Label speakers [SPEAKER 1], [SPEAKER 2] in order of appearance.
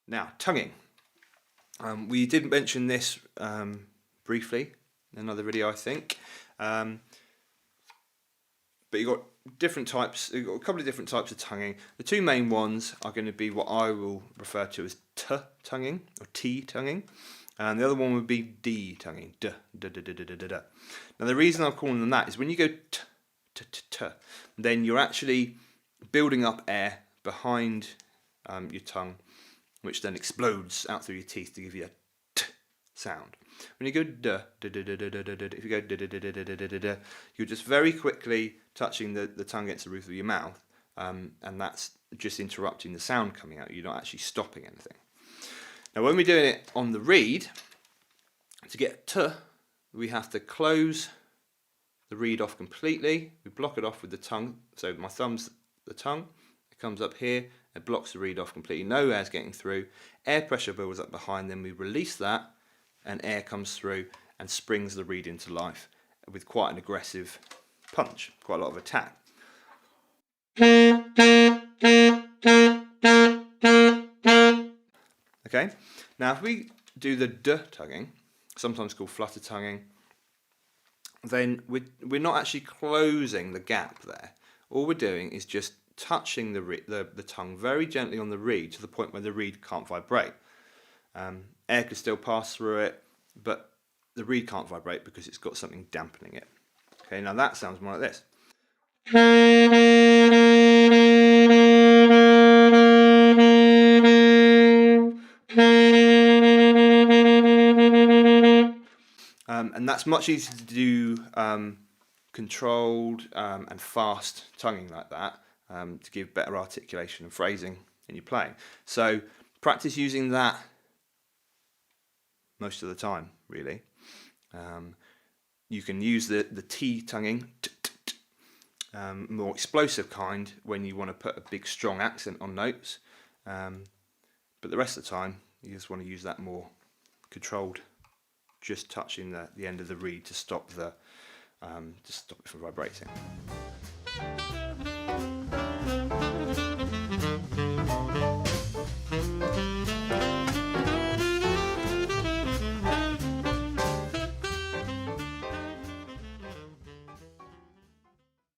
[SPEAKER 1] Now, tonguing. We did mention this briefly in another video, I think. But you've got different types. You've got a couple of different types of tonguing. The two main ones are going to be what I will refer to as T tonguing or T tonguing, and the other one would be D tonguing. D, d, d, d, d, d, d, d. Now, the reason I'm calling them that is when you go t, t, t, t, then you're actually building up air behind your tongue, which then explodes out through your teeth to give you a t sound. When you go d, d, d, d, d, d, d, d, if you go d, d, d, d, d, d, d, d, you're just very quickly touching the tongue against the roof of your mouth, and that's just interrupting the sound coming out. You're not actually stopping anything. Now, when we're doing it on the reed, to get t, we have to close the reed off completely. We block it off with the tongue. So my thumb's the tongue. It comes up here. It blocks the reed off completely. No air's getting through. Air pressure builds up behind. Then we release that, and air comes through and springs the reed into life with quite an aggressive punch, quite a lot of attack. Okay, now if we do the D tonguing, sometimes called flutter tonguing, then we're not actually closing the gap there. All we're doing is just touching the tongue very gently on the reed to the point where the reed can't vibrate. Air could still pass through it, but the reed can't vibrate because it's got something dampening it. Okay, now that sounds more like this. And that's much easier to do controlled and fast tonguing like that to give better articulation and phrasing in your playing. So practice using that most of the time, really. You can use the T tonguing, more explosive kind, when you want to put a big strong accent on notes. But the rest of the time, you just want to use that more controlled, just touching the end of the reed to stop it from vibrating.